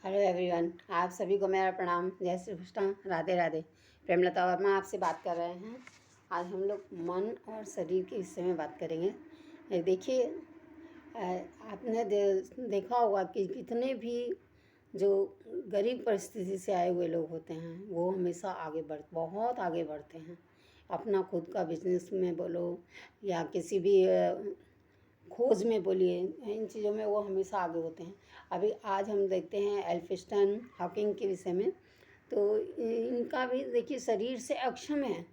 Hello everyone, आप सभी को मेरा प्रणाम। जय श्री कृष्ण, राधे राधे। प्रेमलता वर्मा आपसे बात कर रहे हैं। आज हम लोग मन और शरीर के विषय में बात करेंगे। देखिए, आपने देखा होगा कि कितने भी जो गरीब परिस्थिति से आए हुए लोग होते हैं वो हमेशा बहुत आगे बढ़ते हैं। अपना खुद का बिजनेस में बोलो या किसी भी खोज में बोलिए, इन चीज़ों में वो हमेशा आगे होते हैं। अभी आज हम देखते हैं एल्फिंस्टन हॉकिंग के विषय में। तो इनका भी देखिए शरीर से अक्षम है,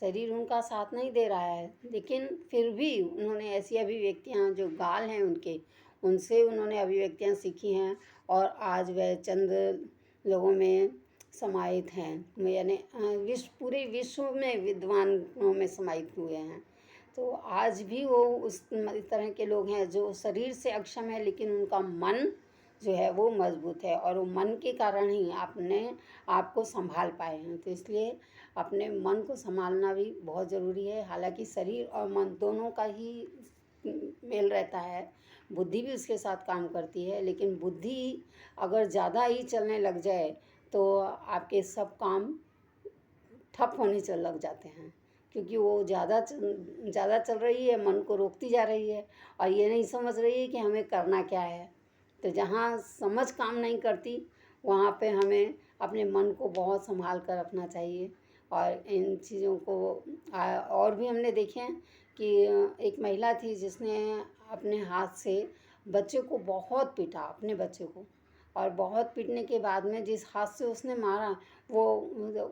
शरीर उनका साथ नहीं दे रहा है, लेकिन फिर भी उन्होंने ऐसी अभिव्यक्तियाँ जो गाल हैं उनसे उन्होंने अभिव्यक्तियाँ सीखी हैं और आज वह चंद लोगों में समाहित हैं, यानी पूरे विश्व में विद्वानों में समाहित हुए हैं। तो आज भी वो उस तरह के लोग हैं जो शरीर से अक्षम है, लेकिन उनका मन जो है वो मजबूत है और वो मन के कारण ही आपने आपको संभाल पाए हैं। तो इसलिए अपने मन को संभालना भी बहुत ज़रूरी है। हालांकि शरीर और मन दोनों का ही मेल रहता है, बुद्धि भी उसके साथ काम करती है, लेकिन बुद्धि अगर ज़्यादा ही चलने लग जाए तो आपके सब काम ठप होने लग जाते हैं, क्योंकि वो ज़्यादा चल रही है, मन को रोकती जा रही है और ये नहीं समझ रही है कि हमें करना क्या है। तो जहाँ समझ काम नहीं करती वहाँ पे हमें अपने मन को बहुत संभाल कर रखना चाहिए। और इन चीज़ों को और भी हमने देखे हैं कि एक महिला थी जिसने अपने हाथ से बच्चे को बहुत पीटा, अपने बच्चे को, और बहुत पीटने के बाद में जिस हाथ से उसने मारा वो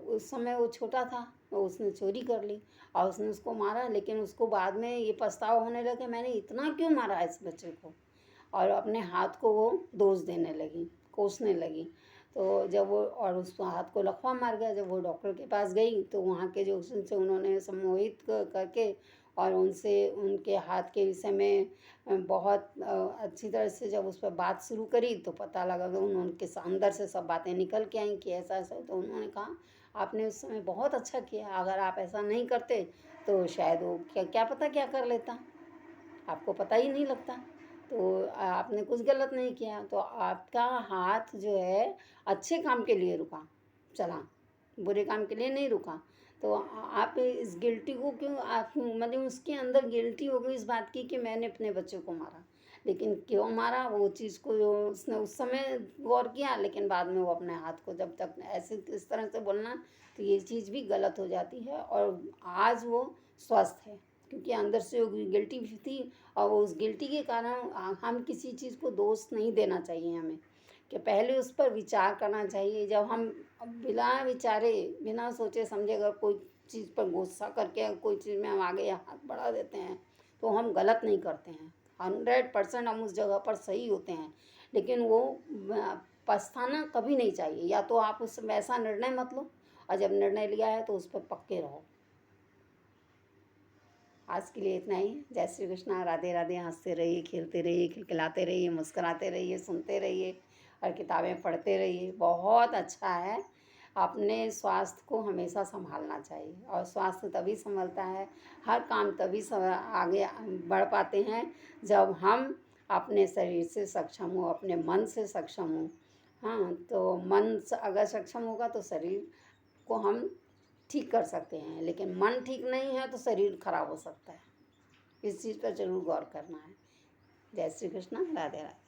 उस समय वो छोटा था, तो उसने चोरी कर ली और उसने उसको मारा। लेकिन उसको बाद में ये पछतावा होने लगा, मैंने इतना क्यों मारा इस बच्चे को, और अपने हाथ को वो दोष देने लगी, कोसने लगी। तो जब वो और उस हाथ को लकवा मार गया, जब वो डॉक्टर के पास गई तो वहाँ के जो उनसे उन्होंने सम्मोहित करके और उनसे उनके हाथ के विषय में बहुत अच्छी तरह से जब उस पर बात शुरू करी तो पता लगा कि उनके अंदर से सब बातें निकल के आई कि ऐसा ऐसा। तो उन्होंने कहा आपने उस समय बहुत अच्छा किया, अगर आप ऐसा नहीं करते तो शायद वो क्या पता क्या कर लेता, आपको पता ही नहीं लगता। तो आपने कुछ गलत नहीं किया, तो आपका हाथ जो है अच्छे काम के लिए रुका, चला, बुरे काम के लिए नहीं रुका। तो आप इस गिल्टी को क्यों, आप मतलब उसके अंदर गिल्टी हो गई इस बात की कि मैंने अपने बच्चे को मारा, लेकिन क्यों मारा वो चीज़ को उसने उस समय गौर किया, लेकिन बाद में वो अपने हाथ को, जब तक ऐसे इस तरह से बोलना तो ये चीज़ भी गलत हो जाती है। और आज वो स्वस्थ है क्योंकि अंदर से वो गिल्टी भी थी, और उस गिल्टी के कारण हम किसी चीज़ को दोष नहीं देना चाहिए हमें, कि पहले उस पर विचार करना चाहिए। जब हम बिना विचारे बिना सोचे समझे अगर कोई चीज़ पर गुस्सा करके कोई चीज़ में हम आगे हाथ बढ़ा देते हैं तो हम गलत नहीं करते हैं, 100% हम उस जगह पर सही होते हैं। लेकिन वो पछताना कभी नहीं चाहिए, या तो आप उसमें ऐसा निर्णय मत लो, और जब निर्णय लिया है तो उस पर पक्के रहो। आज के लिए इतना ही। जय श्री कृष्णा, राधे राधे। हंसते रहिए, खेलते रहिए, खिलखिलाते रहिए, मुस्कुराते रहिए, सुनते रहिए और किताबें पढ़ते रहिए। बहुत अच्छा है, अपने स्वास्थ्य को हमेशा संभालना चाहिए, और स्वास्थ्य तभी संभलता है, हर काम तभी आगे बढ़ पाते हैं जब हम अपने शरीर से सक्षम हो, अपने मन से सक्षम हो। हाँ, तो मन अगर सक्षम होगा तो शरीर को हम ठीक कर सकते हैं, लेकिन मन ठीक नहीं है तो शरीर खराब हो सकता है। इस चीज़ पर जरूर गौर करना है। जय श्री कृष्ण, राधे राधे।